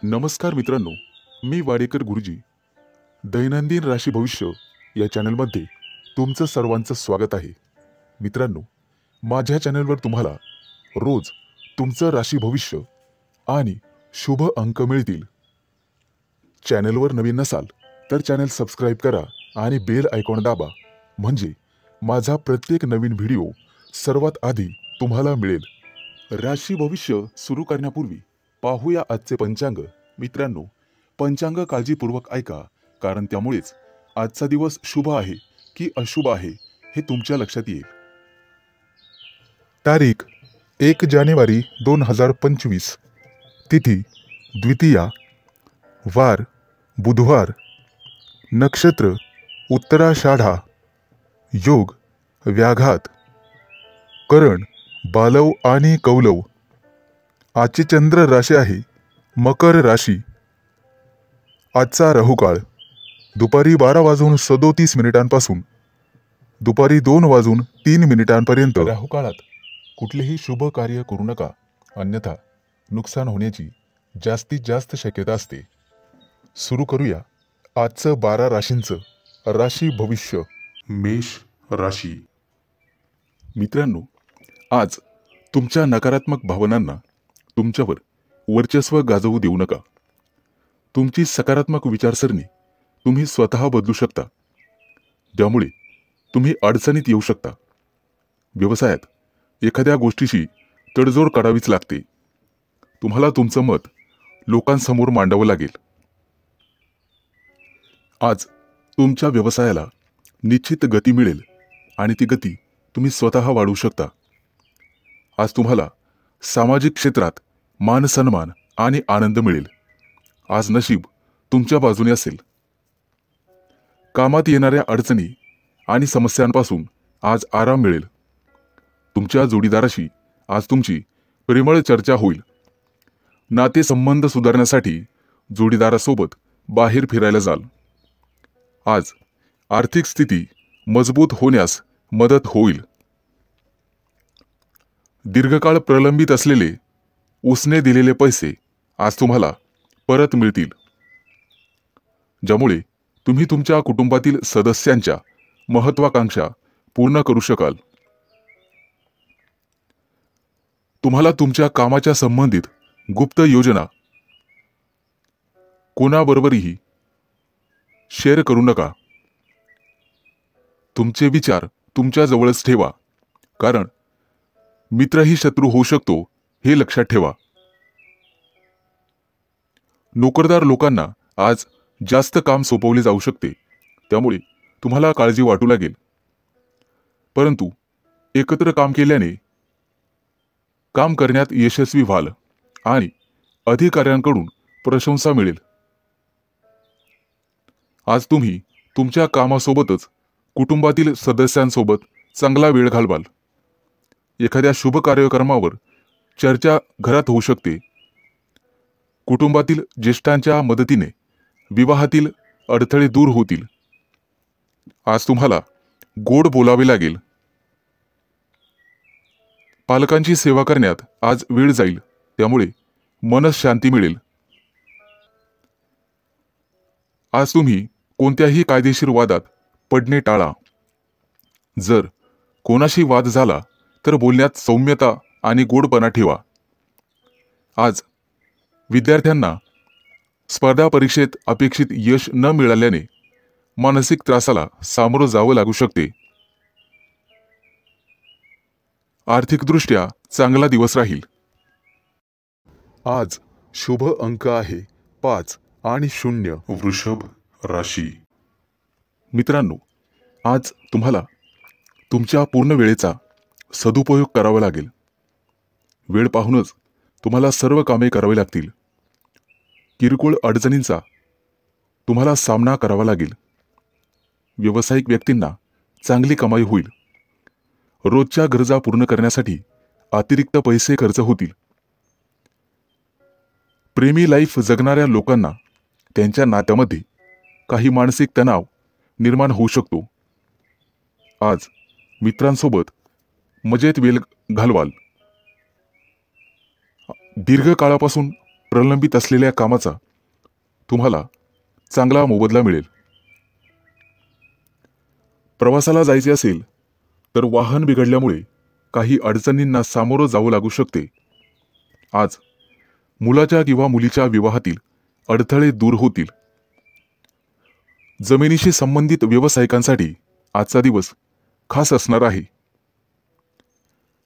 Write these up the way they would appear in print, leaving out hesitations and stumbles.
नमस्कार मित्रांनो, मी वाडेकर गुरुजी. दैनंदिन राशी भविष्य या चॅनलमध्ये तुमचं सर्वांचं स्वागत आहे. मित्रांनो, माझ्या चॅनलवर तुम्हाला रोज तुमचं राशी भविष्य आणि शुभ अंक मिळतील. चॅनलवर नवीन नसाल तर चॅनल सबस्क्राईब करा आणि बेल आयकॉन दाबा, म्हणजे माझा प्रत्येक नवीन व्हिडिओ सर्वात आधी तुम्हाला मिळेल. राशी भविष्य सुरू करण्यापूर्वी पाहूया आजचे पंचांग. मित्रांनो, पंचांग काळजीपूर्वक ऐका, कारण त्यामुळेच आजचा दिवस शुभ आहे की अशुभ आहे हे तुमच्या लक्षात येईल. तारीख 1 जानेवारी 2025, तिथी द्वितीया, वार बुधवार, नक्षत्र उत्तराषाढा, योग व्याघात, करण बालव आणि कौलव. आजची चंद्र राशी आहे मकर राशी. आजचा राहुकाळ दुपारी 12:37 दुपारी 2:03 राहुकाळात कुठलेही शुभ कार्य करू नका, अन्यथा नुकसान होण्याची जास्तीत जास्त शक्यता असते. सुरू करूया आजचं 12 राशींचं राशी भविष्य. मेष राशी. मित्रांनो, आज तुमच्या नकारात्मक भावनांना तुमच्यावर वर्चस्व गाजवू देऊ नका. तुमची सकारात्मक विचारसरणी तुम्ही स्वतः बदलू शकता, ज्यामुळे तुम्ही अडचणीत येऊ शकता. व्यवसायात एखाद्या गोष्टीशी तडजोड करावीच लागते. तुम्हाला तुमचं मत लोकांसमोर मांडावं लागेल. आज तुमच्या व्यवसायाला निश्चित गती मिळेल आणि ती गती तुम्ही स्वतः वाढवू शकता. आज तुम्हाला सामाजिक क्षेत्रात मान सन्मान आणि आनंद मिळेल. आज नशीब तुमच्या बाजूने असेल. कामात येणाऱ्या अडचणी आणि समस्यांपासून आज आराम मिळेल. तुमच्या जोडीदाराशी आज तुमची प्रेमळ चर्चा होईल. नातेसंबंध सुधारण्यासाठी जोडीदारासोबत बाहेर फिरायला जाल. आज आर्थिक स्थिती मजबूत होण्यास मदत होईल. दीर्घकाळ प्रलंबित असलेले उसने दिलेले पैसे आज तुम्हाला परत मिळतील, ज्यामुळे तुम्ही तुमच्या कुटुंबातील सदस्यांच्या महत्त्वाकांक्षा पूर्ण करू शकाल. तुम्हाला तुमच्या कामाच्या संबंधित गुप्त योजना कोणाबरोबरही शेअर करू नका. तुमचे विचार तुमच्या जवळच ठेवा, कारण मित्रही शत्रू होऊ शकतो हे लक्षात ठेवा. नोकरदार लोकांना आज जास्त काम सोपवले जाऊ शकते, त्यामुळे तुम्हाला काळजी वाटू लागेल. परंतु एकत्र काम केल्याने काम करण्यात यशस्वी व्हाल आणि अधिकाऱ्यांकडून प्रशंसा मिळेल. आज तुम्ही तुमच्या कामासोबतच कुटुंबातील सदस्यांसोबत चांगला वेळ घालवाल. एखाद्या शुभ कार्यक्रमावर चर्चा घरात होऊ शकते. कुटुंबातील ज्येष्ठांच्या मदतीने विवाहातील अडथळे दूर होतील. आज तुम्हाला गोड बोलावे लागेल. पालकांची सेवा करण्यात आज वेळ जाईल, त्यामुळे मनःशांती मिळेल. आज तुम्ही कोणत्याही कायदेशीर वादात पडणे टाळा. जर कोणाशी वाद झाला तर बोलण्यात सौम्यता आणि गोडपणा ठेवा. आज विद्यार्थ्यांना स्पर्धा परीक्षेत अपेक्षित यश न मिळाल्याने मानसिक त्रासाला सामोरं जावं लागू शकते. आर्थिकदृष्ट्या चांगला दिवस राहील. आज शुभ अंक आहे 5 आणि 0. वृषभ राशी. मित्रांनो, आज तुम्हाला तुमच्या पूर्ण वेळेचा सदुपयोग करावा लागेल. वेळ पाहूनच तुम्हाला सर्व कामे करावी लागतील. किरकोळ अडचणींचा तुम्हाला सामना करावा लागेल. व्यावसायिक व्यक्तींना चांगली कमाई होईल. रोजच्या गरजा पूर्ण करण्यासाठी अतिरिक्त पैसे खर्च होतील. प्रेमी लाईफ जगणाऱ्या लोकांना त्यांच्या नात्यामध्ये काही मानसिक तणाव निर्माण होऊ शकतो. आज मित्रांसोबत मजेत वेळ घालवाल. दीर्घकाळापासून प्रलंबित असलेल्या कामाचा तुम्हाला चांगला मोबदला मिळेल. प्रवासाला जायचे असेल तर वाहन बिघडल्यामुळे काही अडचणींना सामोरं जावं लागू शकते. आज मुलाच्या किंवा मुलीच्या विवाहातील अडथळे दूर होतील. जमिनीशी संबंधित व्यावसायिकांसाठी आजचा दिवस खास असणार आहे.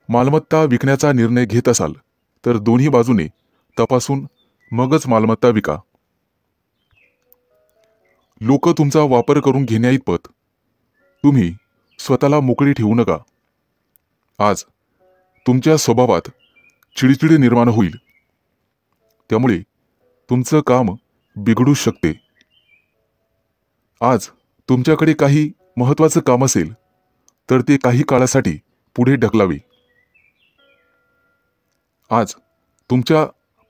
मालमत्ता विकण्याचा निर्णय घेत असाल तर दोन्ही बाजूने तपासून मगच मालमत्ता विका. लोक तुमचा वापर करून घेण्याइतपत तुम्ही स्वतःला मोकळी ठेवू नका. आज तुमच्या स्वभावात चिडचिड निर्माण होईल, त्यामुळे तुमचं काम बिघडू शकते. आज तुमच्याकडे काही महत्त्वाचं काम असेल तर ते काही काळासाठी पुढे ढकलावे. आज तुमच्या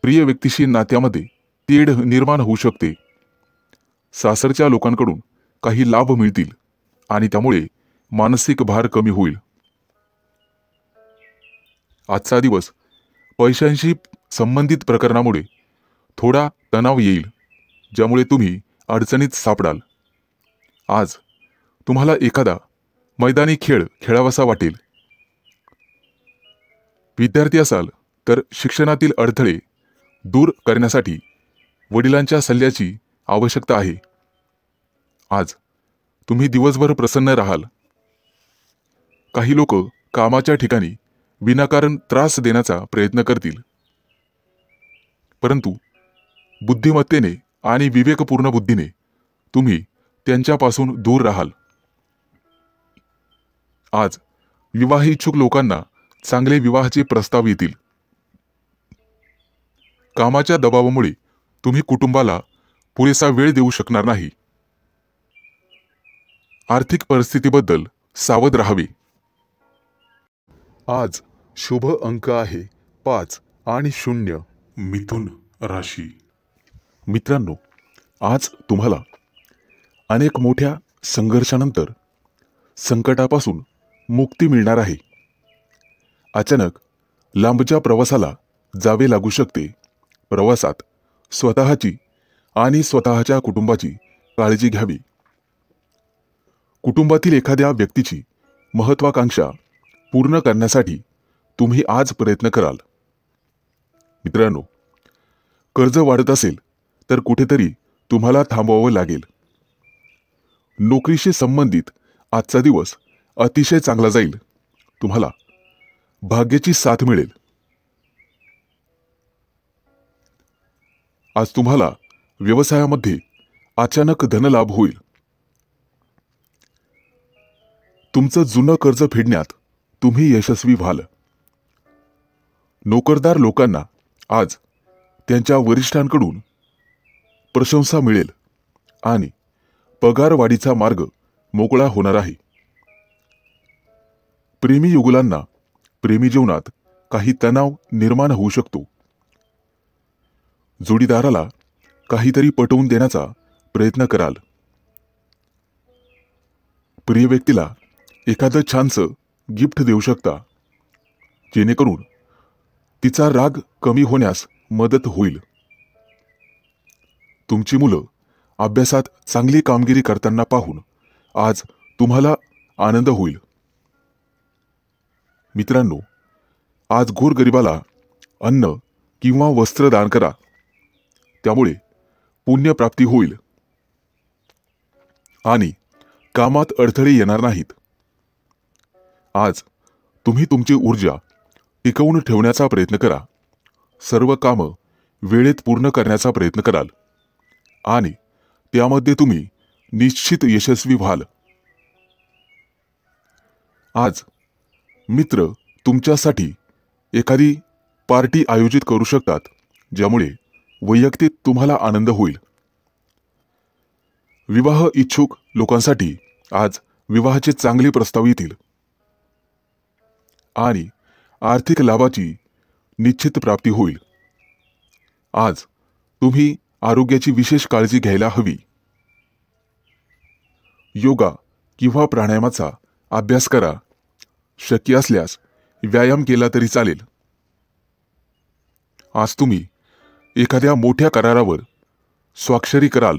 प्रिय व्यक्तीशी नात्यामध्ये तेढ निर्माण होऊ शकते. सासरच्या लोकांकडून काही लाभ मिळतील आणि त्यामुळे मानसिक भार कमी होईल. आजचा दिवस पैशांशी संबंधित प्रकरणामुळे थोडा तणाव येईल, ज्यामुळे तुम्ही अडचणीत सापडाल. आज तुम्हाला एखादा मैदानी खेळ खेळावासा वाटेल. विद्यार्थी असाल तर शिक्षणातील अडथळे दूर करण्यासाठी वडिलांच्या सल्ल्याची आवश्यकता आहे. आज तुम्ही दिवसभर प्रसन्न राहाल. काही लोक कामाच्या ठिकाणी विनाकारण त्रास देण्याचा प्रयत्न करतील, परंतु बुद्धिमत्तेने आणि विवेकपूर्ण बुद्धीने तुम्ही त्यांच्यापासून दूर राहाल. आज विवाह लोकांना चांगले विवाहाचे प्रस्ताव येतील. कामाच्या दबावामुळे तुम्ही कुटुंबाला पुरेसा वेळ देऊ शकणार नाही. आर्थिक परिस्थितीबद्दल सावध राहावे. आज शुभ अंक आहे 5 आणि 0. मिथुन राशी. मित्रांनो, आज तुम्हाला अनेक मोठ्या संघर्षानंतर संकटापासून मुक्ती मिळणार आहे. अचानक लांबच्या प्रवासाला जावे लागू शकते. प्रवासात स्वतःची आणि स्वतःच्या कुटुंबाची काळजी घ्यावी. कुटुंबातील एखाद्या व्यक्तीची महत्त्वाकांक्षा पूर्ण करण्यासाठी तुम्ही आज प्रयत्न कराल. मित्रांनो, कर्ज वाढत असेल तर कुठेतरी तुम्हाला थांबवावं लागेल. नोकरीशी संबंधित आजचा दिवस अतिशय चांगला जाईल. तुम्हाला भाग्याची साथ मिळेल. आज तुम्हाला व्यवसायामध्ये अचानक धनलाभ होईल. तुमचं जुनं कर्ज फेडण्यात तुम्ही यशस्वी व्हाल. नोकरदार लोकांना आज त्यांच्या वरिष्ठांकडून प्रशंसा मिळेल आणि पगारवाढीचा मार्ग मोकळा होणार आहे. प्रेमी युगुलांना प्रेमी जीवनात काही तणाव निर्माण होऊ शकतो. जोडीदाराला काहीतरी पटवून देण्याचा प्रयत्न कराल. प्रिय व्यक्तीला एखादं छानसं गिफ्ट देऊ शकता, जेणेकरून तिचा राग कमी होण्यास मदत होईल. तुमची मुलं अभ्यासात चांगली कामगिरी करताना पाहून आज तुम्हाला आनंद होईल. मित्रांनो, आज गोरगरिबाला अन्न किंवा वस्त्र दान करा. त्यामुळे पुण्यप्राप्ती होईल आणि कामात अडथळे येणार नाहीत. आज तुम्ही तुमची ऊर्जा टिकवून ठेवण्याचा प्रयत्न करा. सर्व कामं वेळेत पूर्ण करण्याचा प्रयत्न कराल आणि त्यामध्ये तुम्ही निश्चित यशस्वी व्हाल. आज मित्र तुमच्यासाठी एखादी पार्टी आयोजित करू शकतात, ज्यामुळे वैयक्तिक तुम्हाला आनंद होईल. विवाह इच्छुक लोकांसाठी आज विवाहाचे चांगले प्रस्ताव येतील आणि आर्थिक लाभाची निश्चित प्राप्ती होईल. आज तुम्ही आरोग्याची विशेष काळजी घ्यायला हवी. योगा किंवा प्राणायामाचा अभ्यास करा. शक्य असल्यास व्यायाम केला तरी चालेल. आज तुम्ही एखाद्या मोठ्या करारावर स्वाक्षरी कराल।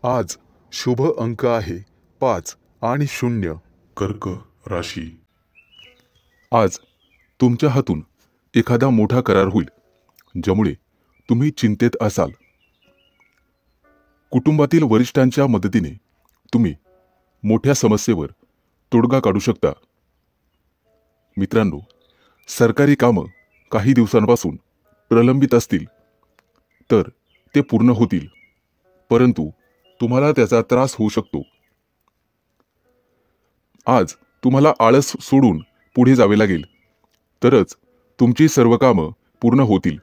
आज शुभ अंक आहे 5 आणि 0। कर्क राशी। आज तुमच्या हातून एखादा मोठा करार होईल, ज्यामुळे तुम्ही चिंतेत असाल। कुटुंबातील वरिष्ठांच्या मदतीने तुम्ही मोठ्या समस्येवर तोडगा काढू शकता। मित्रांनो, सरकारी कामं काही दिवसांपासून प्रलंबित असतील तर ते पूर्ण होतील, परंतु तुम्हाला त्याचा त्रास होऊ शकतो। आज तुम्हाला आळस सोडून पुढे जावे लागेल, तरच तुमची सर्व कामं पूर्ण होतील।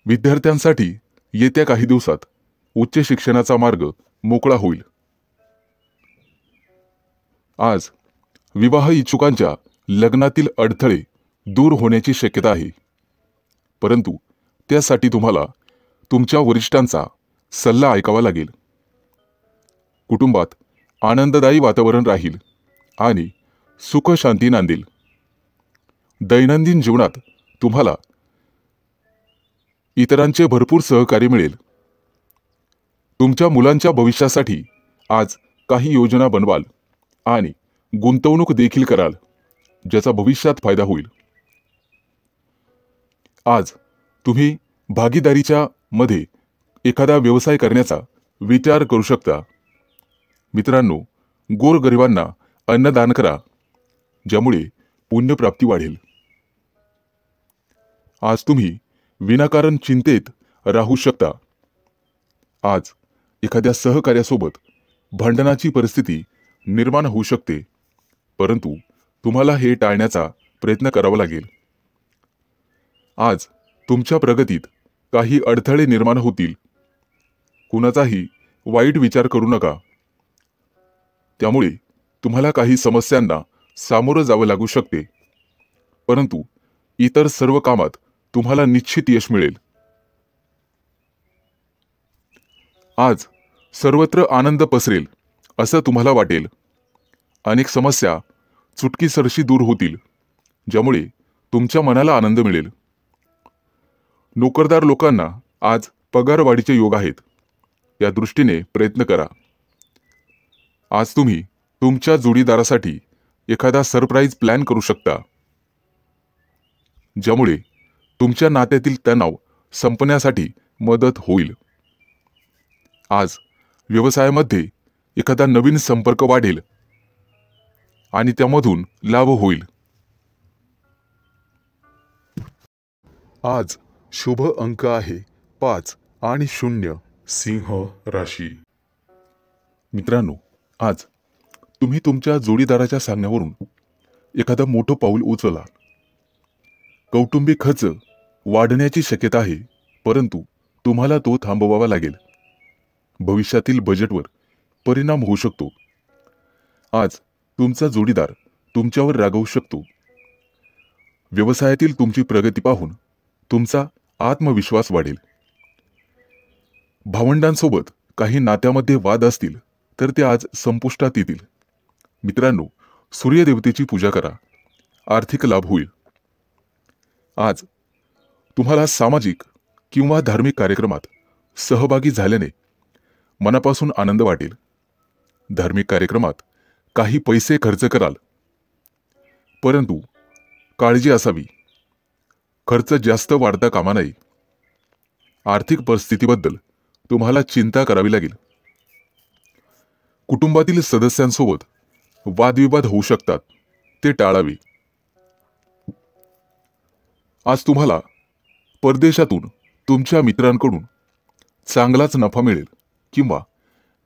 विद्यार्थ्यांसाठी येत्या काही दिवसात उच्च शिक्षणाचा मार्ग मोकळा होईल। आज विवाह इच्छुकांच्या लग्नातील अडथळे दूर होण्याची शक्यता आहे, परंतु त्यासाठी तुम्हाला तुमच्या वरिष्ठांचा सल्ला ऐकावा लागेल। कुटुंबात आनंददायी वातावरण राहील आणि सुख शांती नांदेल। दैनंदिन जीवनात तुम्हाला इतरांचे भरपूर सहकार्य मिळेल। तुमच्या मुलांच्या भविष्यासाठी आज काही योजना बनवाल आणि गुंतवणूक देखील कराल, ज्याचा भविष्यात फायदा होईल। आज तुम्ही भागीदारीच्या मध्ये एखादा व्यवसाय करण्याचा विचार करू शकता। मित्रांनो, गोरगरिबांना अन्नदान करा, ज्यामुळे पुण्यप्राप्ती वाढेल। आज तुम्ही विनाकारण चिंतेत राहू शकता। आज एखाद्या सहकार्यासोबत भांडणाची परिस्थिती निर्माण होऊ शकते, परंतु तुम्हाला हे टाळण्याचा प्रयत्न करावा लागेल। आज तुमच्या प्रगतीत काही अडथळे निर्माण होतील। कुणाचाही वाईट विचार करू नका, त्यामुळे तुम्हाला काही समस्यांना सामोरं जावं लागू शकते, परंतु इतर सर्व कामात तुम्हाला निश्चित यश मिळेल। आज सर्वत्र आनंद पसरेल असं तुम्हाला वाटेल। अनेक समस्या चुटकीसरशी दूर होतील, ज्यामुळे तुमच्या मनाला आनंद मिळेल। नोकरदार लोकांना आज पगारवाढीचे योग आहेत, या दृष्टीने प्रयत्न करा। आज तुम्ही तुमच्या जोडीदारासाठी एखादा सरप्राईज प्लॅन करू शकता, ज्यामुळे तुमच्या नात्यातील तणाव संपण्यासाठी मदत होईल। आज व्यवसायामध्ये एखादा नवीन संपर्क वाढेल आणि त्यामधून लाभ होईल। आज शुभ अंक आहे 5 आणि 0। सिंह राशी। मित्रांनो, आज तुम्ही तुमच्या जोडीदाराच्या सांगण्यावरून एखादा मोठं पाऊल उचलला। कौटुंबिक खर्च वाढण्याची शक्यता आहे, परंतु तुम्हाला तो थांबवावा लागेल। भविष्यातील बजेटवर परिणाम होऊ शकतो। आज तुमचा जोडीदार तुमच्यावर रागावू शकतो। व्यवसायातील तुमची प्रगती पाहून तुमचा आत्मविश्वास वाढेल। भावंडांसोबत काही नात्यामध्ये वाद असतील तर ते आज संपुष्टात येतील। मित्रांनो, सूर्यदेवतेची पूजा करा, आर्थिक लाभ होईल। आज तुम्हाला सामाजिक किंवा धार्मिक कार्यक्रमात सहभागी झाल्याने मनापासून आनंद वाटेल। धार्मिक कार्यक्रमात काही पैसे खर्च कराल, परंतु काळजी असावी, खर्च जास्त वाढता कामा नये। आर्थिक परिस्थितीबद्दल तुम्हाला चिंता करावी लागेल। कुटुंबातील सदस्यांसोबत वादविवाद होऊ शकतात, ते टाळावे। आज तुम्हाला परदेशातून तुमच्या मित्रांकडून चांगलाच नफा मिळेल किंवा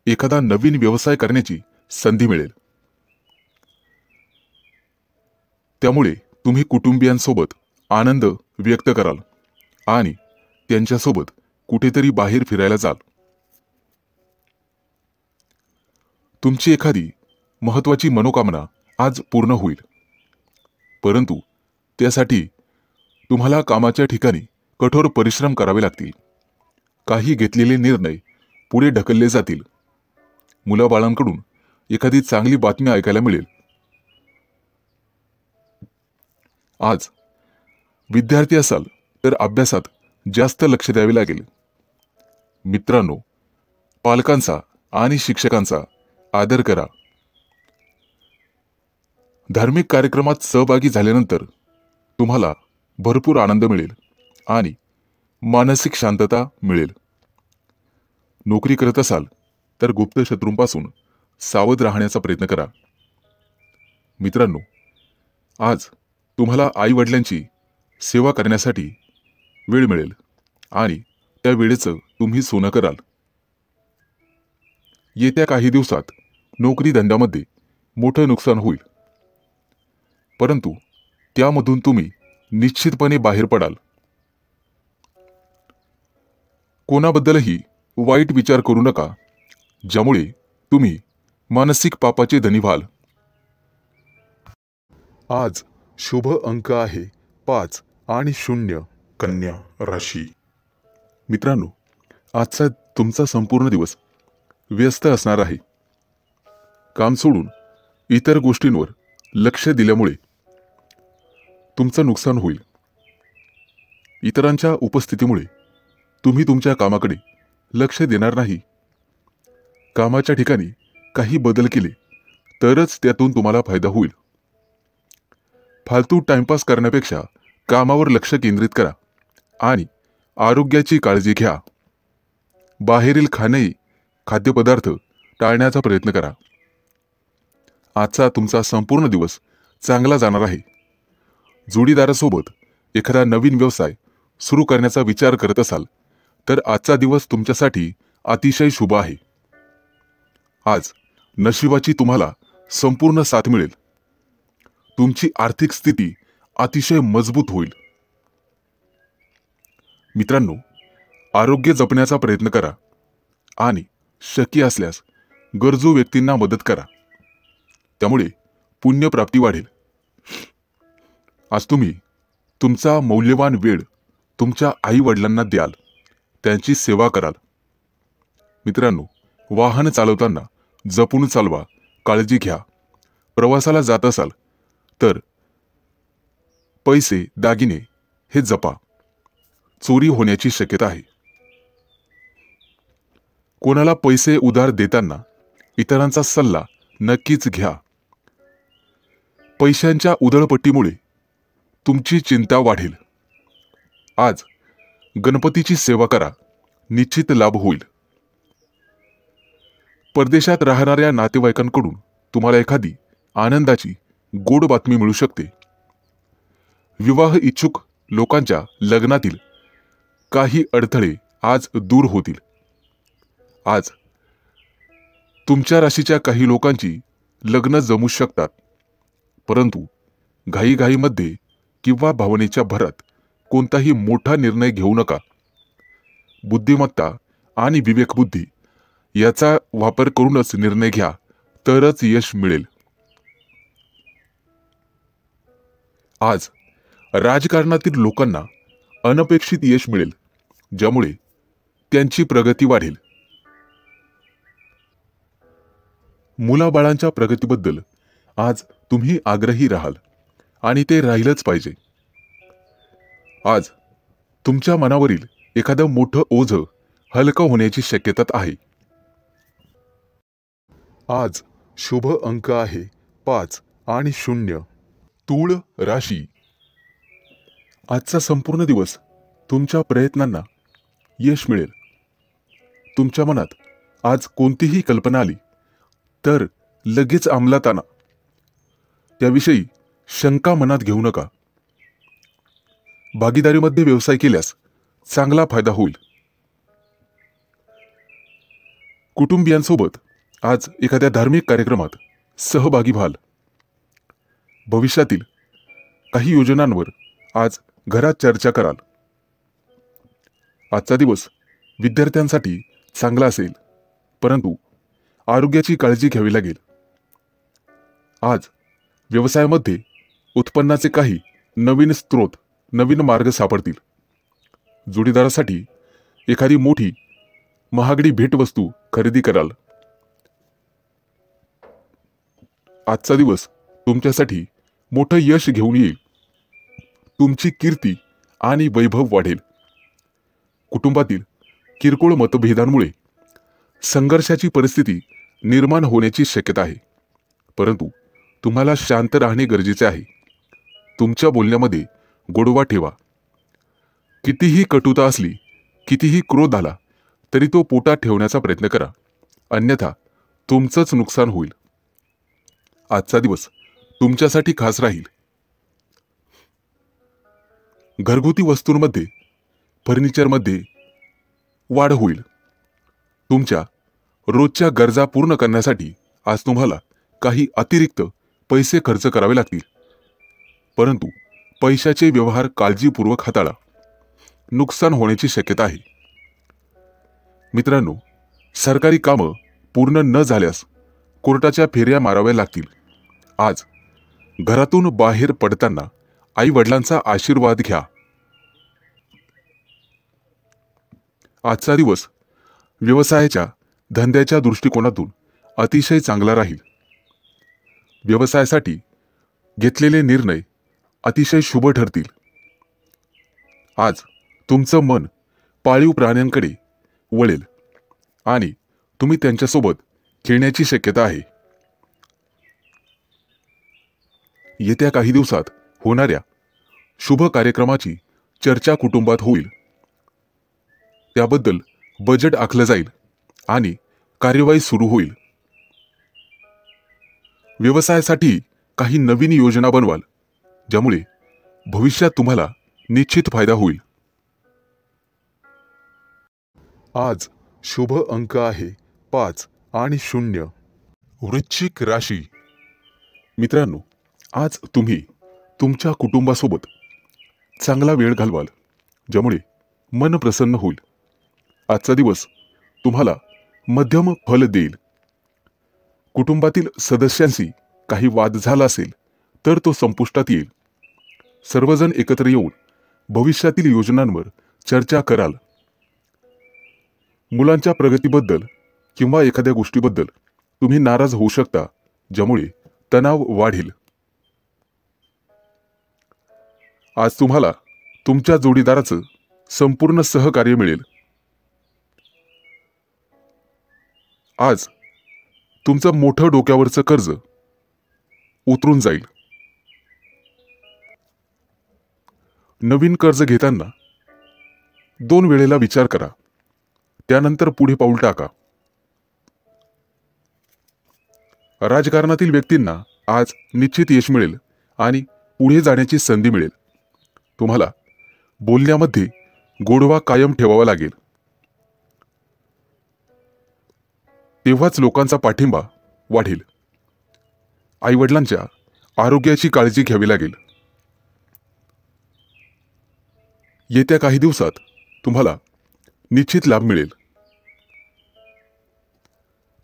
एखादा नवीन व्यवसाय करण्याची संधी मिळेल। त्यामुळे तुम्ही कुटुंबियांसोबत आनंद व्यक्त कराल आणि त्यांच्यासोबत कुठेतरी बाहेर फिरायला जाल। तुमची एखादी महत्त्वाची मनोकामना आज पूर्ण होईल, परंतु त्यासाठी तुम्हाला कामाच्या ठिकाणी कठोर परिश्रम करावे लागतील। काही घेतलेले निर्णय पुढे ढकलले जातील। मुलाबाळांकडून एखादी चांगली बातमी ऐकायला मिळेल। आज विद्यार्थी असाल तर अभ्यासात जास्त लक्ष द्यावे लागेल. मित्रांनो, पालकांचा आणि शिक्षकांचा आदर करा. धार्मिक कार्यक्रमात सहभागी झाल्यानंतर तुम्हाला भरपूर आनंद मिळेल आणि मानसिक शांतता मिळेल. नोकरी करत असाल तर गुप्त शत्रूंपासून सावध राहण्याचा प्रयत्न करा. मित्रांनो, आज तुम्हाला आई-वडिलांची सेवा करण्यासाठी वेळ मिळेल आणि त्या वेळेचं तुम्ही सोनं कराल. येत्या काही दिवसात नोकरी धंद्यामध्ये मोठं नुकसान होईल, परंतु त्यामधून तुम्ही निश्चितपणे बाहेर पडाल. कोणाबद्दलही वाईट विचार करू नका, ज्यामुळे तुम्ही मानसिक पापाचे धनी व्हाल. आज शुभ अंक आहे 5 आणि 0. कन्या राशी. मित्रांनो, आजचा तुमचा संपूर्ण दिवस व्यस्त असणार आहे. काम सोडून इतर गोष्टींवर लक्ष दिल्यामुळे तुमचं नुकसान होईल. इतरांच्या उपस्थितीमुळे तुम्ही तुमच्या कामाकडे लक्ष देणार नाही. कामाच्या ठिकाणी काही बदल केले तरच त्यातून तुम्हाला फायदा होईल. फालतू टाइमपास करण्यापेक्षा कामावर लक्ष केंद्रित करा आणि आरोग्याची काळजी घ्या. बाहेरील खाद्यपदार्थ टाळण्याचा प्रयत्न करा. आजचा तुमचा संपूर्ण दिवस चांगला जाणार आहे. जोडीदारासोबत एखादा नवीन व्यवसाय सुरू करण्याचा विचार करत असाल तर आजचा दिवस तुमच्यासाठी अतिशय शुभ आहे. आज नशिबाची तुम्हाला संपूर्ण साथ मिळेल. तुमची आर्थिक स्थिती अतिशय मजबूत होईल. मित्रांनो, आरोग्य जपण्याचा प्रयत्न करा आणि शक्य असल्यास गरजू व्यक्तींना मदत करा. त्यामुळे पुण्यप्राप्ती वाढेल. आज तुम्ही तुमचा मौल्यवान वेळ तुमच्या आई-वडिलांना द्याल, त्यांची सेवा कराल. मित्रांनो, वाहन चालवताना जपून चालवा, काळजी घ्या. प्रवासाला जात असाल तर पैसे, दागिने हे जपा. चोरी होण्याची शक्यता आहे. कोणाला पैसे उधार देताना इतरांचा सल्ला नक्कीच घ्या. पैशांच्या उधळपट्टीमुळे तुमची चिंता वाढेल. आज गणपतीची सेवा करा, निश्चित लाभ होईल. परदेशात राहणाऱ्या नातेवाईकांकडून तुम्हाला एखादी आनंदाची गोड बातमी मिळू शकते. विवाह इच्छुक लोकांच्या लग्नातील काही अडथळे आज दूर होतील. आज तुमच्या राशीच्या काही लोकांची लग्न जमू शकतात, परंतु घाईघाईमध्ये किंवा भावनेच्या भरात कोणताही मोठा निर्णय घेऊ नका. बुद्धिमत्ता आणि विवेकबुद्धी याचा वापर करूनच निर्णय घ्या, तरच यश मिळेल. आज राजकारणातील लोकांना अनपेक्षित यश मिळेल, ज्यामुळे त्यांची प्रगती वाढेल. मुलाबाळांच्या प्रगतीबद्दल आज तुम्ही आग्रही राहाल आणि ते राहिलंच पाहिजे. आज तुमच्या मनावरील एखादं मोठं ओझं हलकं होण्याची शक्यता आहे. आज शुभ अंक आहे 5 आणि 0. तूळ राशी. आजचा संपूर्ण दिवस तुमच्या प्रयत्नांना यश मिळेल. तुमच्या मनात आज कोणतीही कल्पना आली तर लगेच अंमलात आणा. त्याविषयी शंका मनात घेऊ नका. भागीदारीमध्ये व्यवसाय केल्यास चांगला फायदा होईल. कुटुंबियांसोबत आज एखाद्या धार्मिक कार्यक्रमात सहभागी व्हाल. भविष्यातील काही योजनांवर आज घरात चर्चा कराल. आजचा दिवस विद्यार्थ्यांसाठी चांगला असेल, परंतु आरोग्याची काळजी घ्यावी लागेल. आज व्यवसायामध्ये उत्पन्नाचे काही नवीन स्रोत, नवीन मार्ग सापडतील. जोडीदारासाठी एखादी मोठी महागडी भेटवस्तू खरेदी कराल. आजचा दिवस तुमच्यासाठी मोठं यश घेऊन येईल. तुमची कीर्ती आणि वैभव वाढेल. कुटुंबातील किरकोळ मतभेदांमुळे संघर्षाची परिस्थिती निर्माण होण्याची शक्यता आहे, परंतु तुम्हाला शांत राहणे गरजेचे आहे. तुमच्या बोलण्यामध्ये गोडवा ठेवा. कितीही कटुता असली, कितीही क्रोध आला, तरी तो पोटात ठेवण्याचा प्रयत्न करा, अन्यथा तुमचंच नुकसान होईल. आजचा दिवस तुमच्यासाठी खास राहील. घरगुती वस्तूंमध्ये, फर्निचरमध्ये वाढ होईल. तुमच्या रोजच्या गरजा पूर्ण करण्यासाठी आज तुम्हाला काही अतिरिक्त पैसे खर्च करावे लागतील, परंतु पैशाचे व्यवहार काळजीपूर्वक हाताळा. नुकसान होण्याची शक्यता आहे. मित्रांनो, सरकारी कामं पूर्ण न झाल्यास कोर्टाच्या फेऱ्या माराव्या लागतील. आज घरातून बाहेर पडताना आई वडिलांचा आशीर्वाद घ्या. आजचा दिवस व्यवसायाच्या धंद्याच्या दृष्टिकोनातून अतिशय चांगला राहील. व्यवसायासाठी घेतलेले निर्णय अतिशय शुभ ठरतील. आज तुमचं मन पाळीव प्राण्यांकडे वळेल आणि तुम्ही त्यांच्यासोबत खेळण्याची शक्यता आहे. येत्या काही दिवसात होणाऱ्या शुभ कार्यक्रमाची चर्चा कुटुंबात होईल. त्याबद्दल बजेट आखलं जाईल आणि कार्यवाही सुरू होईल. व्यवसायासाठी काही नवीन योजना बनवाल, ज्यामुळे भविष्यात तुम्हाला निश्चित फायदा होईल. आज शुभ अंक आहे 5 आणि 0. वृश्चिक राशी. मित्रांनो, आज तुम्ही तुमच्या कुटुंबासोबत चांगला वेळ घालवाल, ज्यामुळे मन प्रसन्न होईल. आजचा दिवस तुम्हाला मध्यम फल देईल. कुटुंबातील सदस्यांशी काही वाद झाला असेल तर तो संपुष्टात येईल. सर्वजण एकत्र येऊन भविष्यातील योजनांवर चर्चा कराल. मुलांच्या प्रगतीबद्दल किंवा एखाद्या गोष्टीबद्दल तुम्ही नाराज होऊ शकता, ज्यामुळे तणाव वाढेल. आज तुम्हाला तुमच्या जोडीदाराचं संपूर्ण सहकार्य मिळेल. आज तुमचं मोठं डोक्यावरचं कर्ज उतरून जाईल. नवीन कर्ज घेताना 2 वेळेला विचार करा, त्यानंतर पुढे पाऊल टाका. राजकारणातील व्यक्तींना आज निश्चित यश मिळेल आणि पुढे जाण्याची संधी मिळेल. तुम्हाला बोलण्यामध्ये गोडवा कायम ठेवावा लागेल. तेव्हाच लोकांचा पाठिंबा वाढेल. आईवडिलांच्या आरोग्याची काळजी घ्यावी लागेल. येत्या काही दिवसात तुम्हाला निश्चित लाभ मिळेल.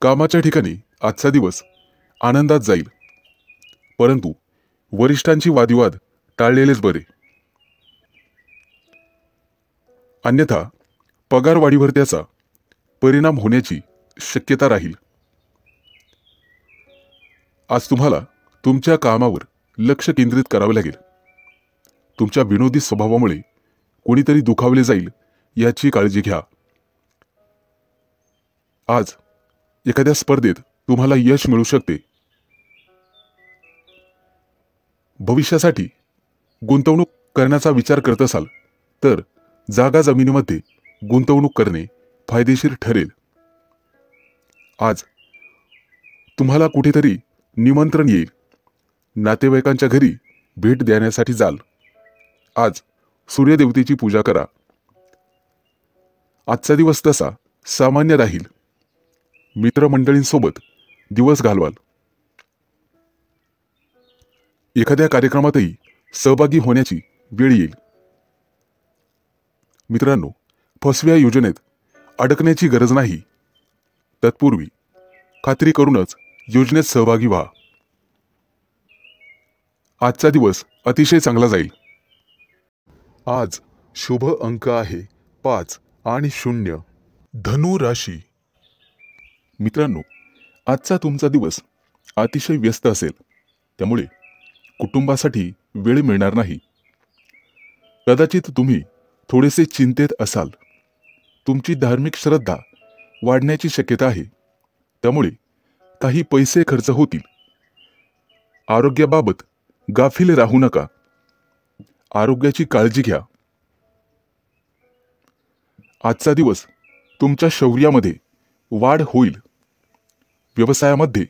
कामाच्या ठिकाणी आजचा दिवस आनंदात जाईल, परंतु वरिष्ठांची वादविवाद टाळलेलेच बरे. अन्यथा पगारवाढीवर त्याचा परिणाम होण्याची शक्यता राहील. आज तुम्हाला तुमच्या कामावर लक्ष केंद्रित करावे लागेल. तुमच्या विनोदी स्वभावामुळे कोणीतरी दुखावले जाईल याची काळजी घ्या. आज एखाद्या स्पर्धेत तुम्हाला यश मिळू शकते. भविष्यासाठी गुंतवणूक करण्याचा विचार करत असाल तर जागा जमिनीमध्ये गुंतवणूक करणे फायदेशीर ठरेल. आज तुम्हाला कुठेतरी निमंत्रण येईल. नातेवाईकांच्या घरी भेट देण्यासाठी जाल. आज सूर्यदेवतेची पूजा करा. आजचा दिवस तसा सामान्य राहील. मित्रमंडळींसोबत दिवस घालवाल. एखाद्या कार्यक्रमातही सहभागी होण्याची वेळ येईल. मित्रांनो, फसव्या योजनेत अडकण्याची गरज नाही. तत्पूर्वी खात्री करूनच योजनेत सहभागी व्हा. आजचा दिवस अतिशय चांगला जाईल. आज शुभ अंक आहे 5 आणि 0. धनु राशी. मित्रांनो, आजचा तुमचा दिवस अतिशय व्यस्त असेल, त्यामुळे कुटुंबासाठी वेळ मिळणार नाही. कदाचित तुम्ही थोडेसे चिंतेत असाल. तुमची धार्मिक श्रद्धा वाढण्याची शक्यता आहे, त्यामुळे काही पैसे खर्च होतील. आरोग्याबाबत गाफील राहू नका. आरोग्याची काळजी घ्या. आजचा दिवस तुमच्या शौर्यामध्ये वाढ होईल. व्यवसायामध्ये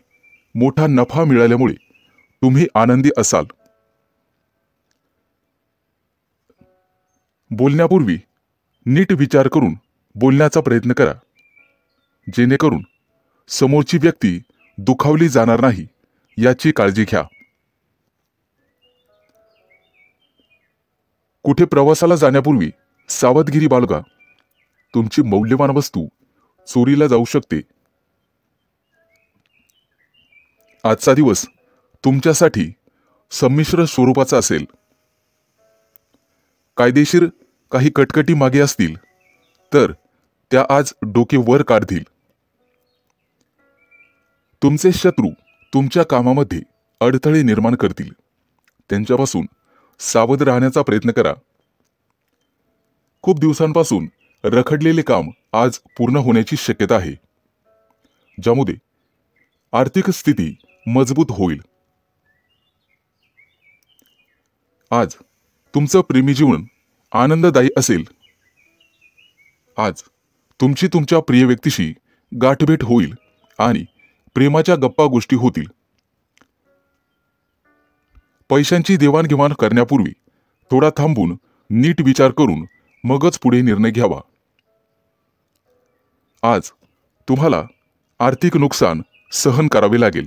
मोठा नफा मिळाल्यामुळे तुम्ही आनंदी असाल. बोलण्यापूर्वी नीट विचार करून बोलण्याचा प्रयत्न करा, जेणेकरून समोरची व्यक्ती दुखावली जाणार नाही याची काळजी घ्या. कुठे प्रवासाला जाण्यापूर्वी सावधगिरी बाळगा. तुमची मौल्यवान वस्तू चोरीला जाऊ शकते. आजचा दिवस तुमच्यासाठी संमिश्र स्वरूपाचा असेल. कायदेशीर काही कटकटी मागे असतील तर त्या आज डोके वर काढतील. तुमचे शत्रू तुमच्या कामामध्ये अडथळे निर्माण करतील. त्यांच्यापासून सावध राहण्याचा प्रयत्न करा. खूप दिवसांपासून रखडलेले काम आज पूर्ण होण्याची शक्यता आहे, ज्यामुळे आर्थिक स्थिती मजबूत होईल. आज तुमचं प्रेमी जीवन आनंददायी असेल. आज तुमची तुमच्या प्रिय व्यक्तीशी गाठभेट होईल आणि प्रेमाच्या गप्पा गोष्टी होतील. पैशांची देवाणघेवाण करण्यापूर्वी थोडा थांबून नीट विचार करून मगच पुढे निर्णय घ्यावा. आज तुम्हाला आर्थिक नुकसान सहन करावे लागेल.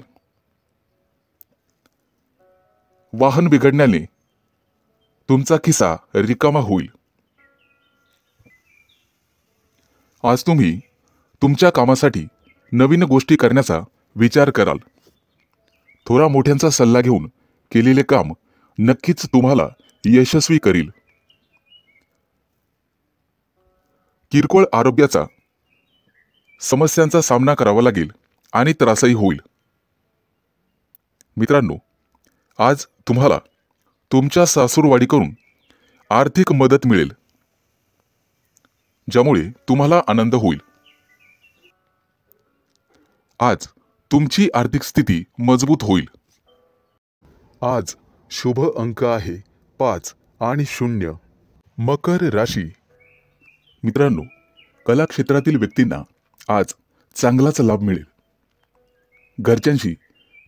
वाहन बिघडण्याने तुमचा खिसा रिकामा होईल. आज तुम्ही तुमच्या कामासाठी नवीन गोष्टी करण्याचा विचार कराल. थोडा मोठ्यांचा सल्ला घेऊन केलेले काम नक्कीच तुम्हाला यशस्वी करील. किरकोळ आरोग्याचा समस्यांचा सामना करावा लागेल आणि त्रासही होईल. मित्रांनो, आज तुम्हाला तुमच्या सासूरवाडीकडून आर्थिक मदत मिळेल, ज्यामुळे तुम्हाला आनंद होईल. आज तुमची आर्थिक स्थिती मजबूत होईल. आज शुभ अंक आहे 5 आणि 0. मकर राशी. मित्रांनो, कला क्षेत्रातील व्यक्तींना आज चांगलाच लाभ मिळेल. घरच्यांशी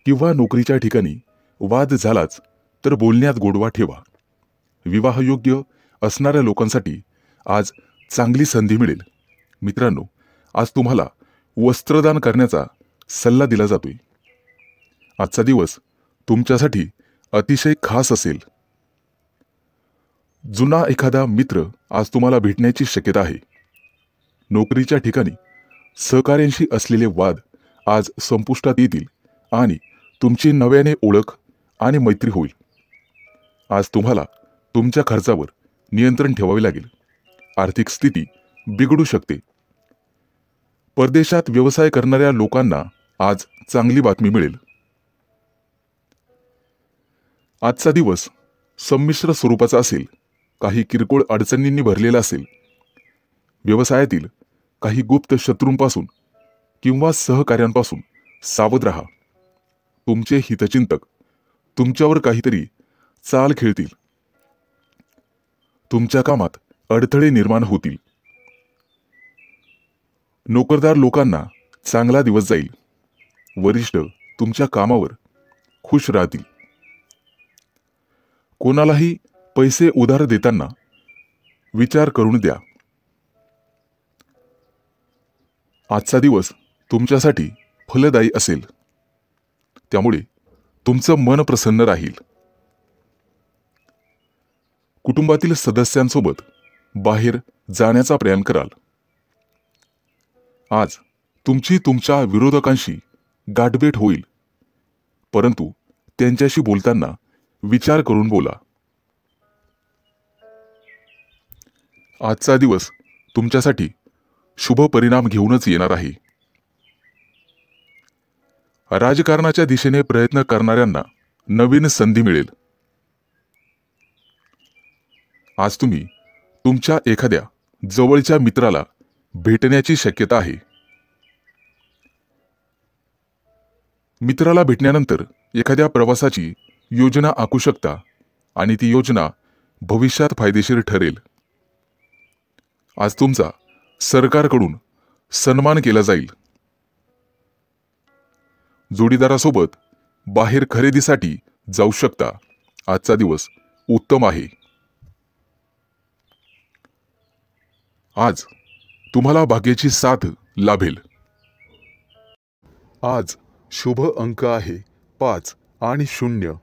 किंवा नोकरीच्या ठिकाणी वाद झालाच तर बोलण्यात गोडवा ठेवा. विवाहयोग्य असणाऱ्या लोकांसाठी आज चांगली संधी मिळेल. मित्रांनो, आज तुम्हाला वस्त्रदान करण्याचा सल्ला दिला जातोय. आजचा दिवस तुमच्यासाठी अतिशय खास असेल. जुना एखादा मित्र आज तुम्हाला भेटण्याची शक्यता आहे. नोकरीच्या ठिकाणी सहकाऱ्यांशी असलेले वाद आज संपुष्टात येतील आणि तुमची नव्याने ओळख आणि मैत्री होईल. आज तुम्हाला तुमच्या खर्चावर नियंत्रण ठेवावे लागेल. आर्थिक स्थिती बिघडू शकते. परदेशात व्यवसाय करणाऱ्या लोकांना आज चांगली बातमी मिळेल. आजचा दिवस संमिश्र स्वरूपाचा असेल. काही किरकोळ अडचणींनी भरलेला असेल. व्यवसायातील काही गुप्त शत्रूंपासून किंवा सहकाऱ्यांपासून सावध राहा. तुमचे हितचिंतक तुमच्यावर काहीतरी चाल खेळतील. तुमच्या कामात अडथळे निर्माण होतील. नोकरदार लोकांना चांगला दिवस जाईल. वरिष्ठ तुमच्या कामावर खुश राहतील. कोणालाही पैसे उधार देताना विचार करून द्या. आजचा दिवस तुमच्यासाठी फलदायी असेल, त्यामुळे तुमचं मन प्रसन्न राहील. कुटुंबातील सदस्यांसोबत बाहेर जाण्याचा प्रयत्न कराल. आज तुमची तुमच्या विरोधकांशी गाठभेट होईल, परंतु त्यांच्याशी बोलताना विचार करून बोला. आजचा दिवस तुमच्यासाठी शुभ परिणाम घेऊनच येणार आहे. राजकारणाच्या दिशेने प्रयत्न करणाऱ्यांना नवीन संधी मिळेल. आज तुम्ही तुमच्या एखाद्या जवळच्या मित्राला भेटण्याची शक्यता आहे. मित्राला भेटण्यानंतर एखाद्या प्रवासाची योजना आखू शकता आणि ती योजना भविष्यात फायदेशीर ठरेल. आज तुमचा सरकारकडून सन्मान केला जाईल. जोडीदारासोबत बाहेर खरेदीसाठी जाऊ शकता. आजचा दिवस उत्तम आहे. आज तुम्हाला भाग्याची साथ लाभेल. आज शुभ अंक आहे 5 आणि 0.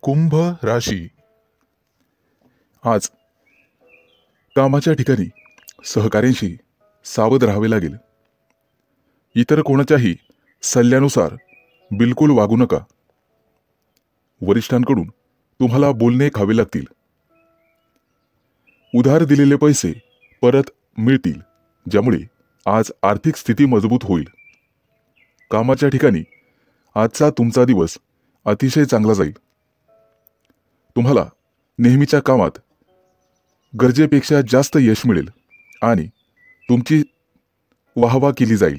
कुंभ राशी. आज कामाच्या ठिकाणी सहकाऱ्यांशी सावध राहावे लागेल. इतर कोणाच्याही सल्ल्यानुसार बिलकुल वागू नका. वरिष्ठांकडून तुम्हाला बोलणे खावे लागतील. उधार दिलेले पैसे परत मिळतील, ज्यामुळे आज आर्थिक स्थिती मजबूत होईल. कामाच्या ठिकाणी आजचा तुमचा दिवस अतिशय चांगला जाईल. तुम्हाला नेहमीच्या कामात गरजेपेक्षा जास्त यश मिळेल आणि तुमची वाहवा केली जाईल.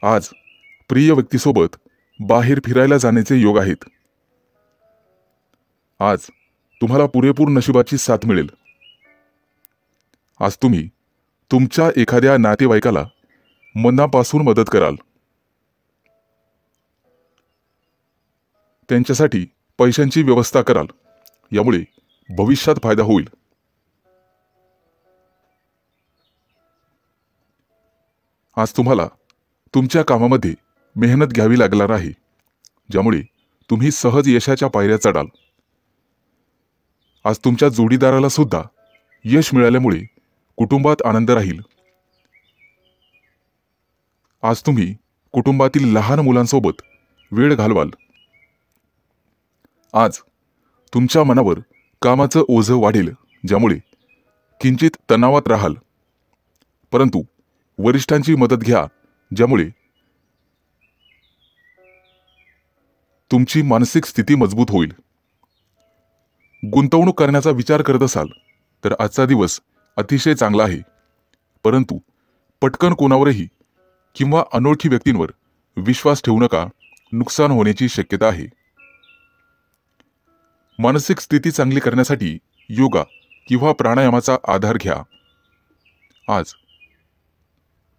आज प्रिय व्यक्तीसोबत बाहेर फिरायला जाण्याचे योग आहेत. आज तुम्हाला पुरेपूर नशिबाची साथ मिळेल. आज तुम्ही तुमच्या एखाद्या नातेवाईकाला मनापासून मदत कराल. त्यांच्यासाठी पैशांची व्यवस्था कराल, यामुळे भविष्यात फायदा होईल. आज तुम्हाला तुमच्या कामामध्ये मेहनत घ्यावी लागणार आहे, ज्यामुळे तुम्ही सहज यशाच्या पायऱ्या चढाल. आज तुमच्या जोडीदाराला सुद्धा यश मिळाल्यामुळे कुटुंबात आनंद राहील. आज तुम्ही कुटुंबातील लहान मुलांसोबत वेळ घालवाल. आज तुमच्या मनावर कामाचं ओझं वाढेल, ज्यामुळे किंचित तणावात राहाल. परंतु वरिष्ठांची मदत घ्या, ज्यामुळे तुमची मानसिक स्थिती मजबूत होईल. गुंतवणूक करण्याचा विचार करत असाल तर आजचा दिवस अतिशय चांगला आहे. परंतु पटकन कोणावरही किंवा अनोळखी व्यक्तींवर विश्वास ठेवू नका. नुकसान होण्याची शक्यता आहे. मानसिक स्थिती चांगली करण्यासाठी योगा किंवा प्राणायामाचा आधार घ्या. आज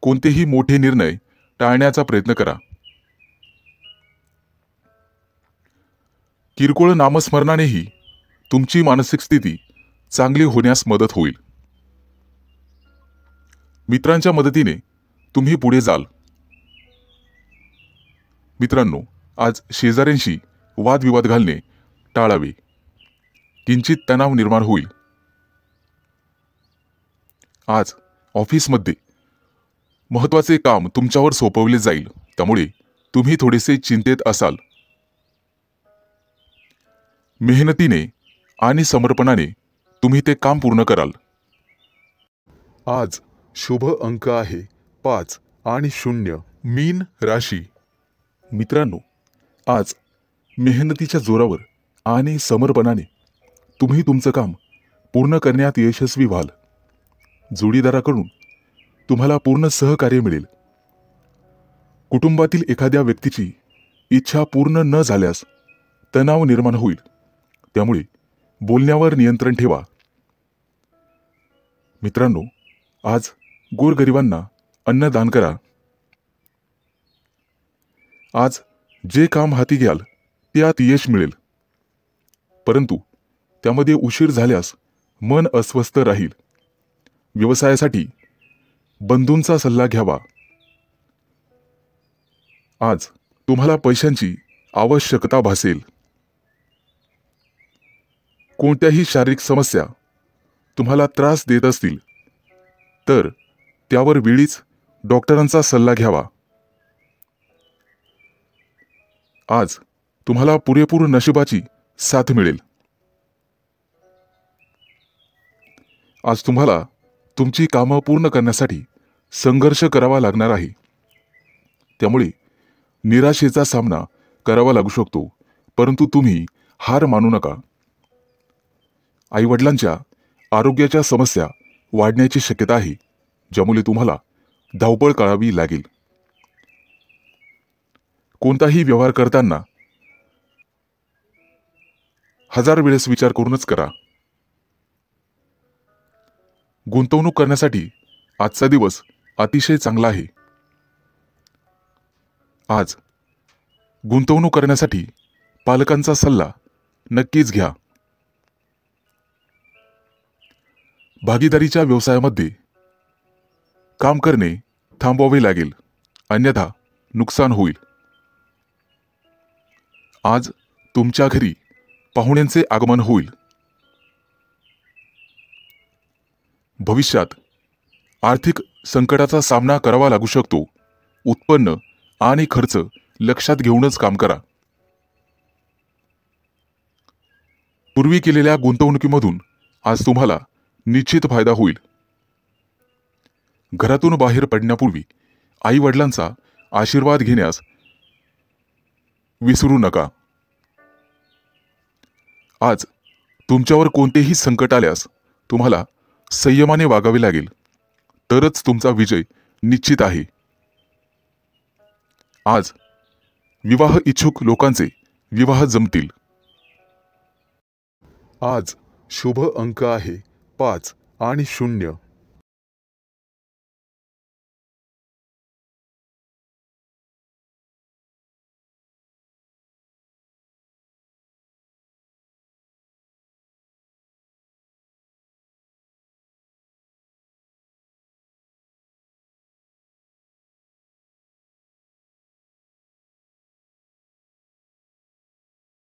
कोणतेही मोठे निर्णय टाळण्याचा प्रयत्न करा. किरकोळ नामस्मरणानेही तुमची मानसिक स्थिती चांगली होण्यास मदत होईल. मित्रांच्या मदतीने तुम्ही पुढे जाल. मित्रांनो, आज शेजाऱ्यांशी वादविवाद घालणे टाळावे. किंचित तणाव निर्माण होईल. आज ऑफिसमध्ये महत्त्वाचे काम तुमच्यावर सोपवले जाईल, त्यामुळे तुम्ही थोडेसे चिंतेत असाल. मेहनतीने आणि समर्पणाने तुम्ही ते काम पूर्ण कराल. आज शुभ अंक आहे 5 आणि 0. मीन राशी. मित्रांनो, आज मेहनतीच्या जोरावर आणि समर्पणाने तुम्ही तुमचं काम पूर्ण करण्यात यशस्वी व्हाल. जोडीदाराकडून तुम्हाला पूर्ण सहकार्य मिळेल. कुटुंबातील एखाद्या व्यक्तीची इच्छा पूर्ण न झाल्यास तणाव निर्माण होईल, त्यामुळे बोलण्यावर नियंत्रण ठेवा. मित्रांनो, आज गोरगरिबांना अन्नदान करा. आज जे काम हाती घ्याल त्यात यश मिळेल, परंतु त्यामध्ये उशीर झाल्यास मन अस्वस्थ राहील. व्यवसायासाठी बंधूंचा सल्ला घ्यावा. आज तुम्हाला पैशांची आवश्यकता भासेल. कोणत्याही शारीरिक समस्या तुम्हाला त्रास देत असतील तर त्यावर वेळीच डॉक्टरांचा सल्ला घ्यावा. आज तुम्हाला पुरेपूर नशिबाची साथ मिळेल. आज तुम्हाला तुमची कामं पूर्ण करण्यासाठी संघर्ष करावा लागणार आहे, त्यामुळे निराशेचा सामना करावा लागू शकतो, परंतु तुम्ही हार मानू नका. आईवडिलांच्या आरोग्याच्या समस्या वाढण्याची शक्यता आहे, ज्यामुळे तुम्हाला धावपळ करावी लागेल. कोणताही व्यवहार करताना 1000 वेळेस विचार करूनच करा. गुंतवणूक करण्यासाठी आजचा दिवस अतिशय चांगला आहे. आज गुंतवणूक करण्यासाठी पालकांचा सल्ला नक्कीच घ्या. भागीदारीच्या व्यवसायामध्ये काम करणे थांबवावे लागेल, अन्यथा नुकसान होईल. आज तुमच्या घरी पाहुण्यांचे आगमन होईल. भविष्यात आर्थिक संकटाचा सामना करावा लागू शकतो. उत्पन्न आणि खर्च लक्षात घेऊनच काम करा. पूर्वी केलेल्या गुंतवणुकीमधून आज तुम्हाला निश्चित फायदा होईल. घरातून बाहेर पडण्यापूर्वी आई वडिलांचा आशीर्वाद घेण्यास विसरू नका. आज तुमच्यावर कोणतेही संकट आल्यास तुम्हाला संयमाने वागावे लागेल, तरच तुमचा विजय निश्चित आहे. आज विवाह इच्छुक लोकांचे विवाह जमतील. आज शुभ अंक आहे 5 आणि 0.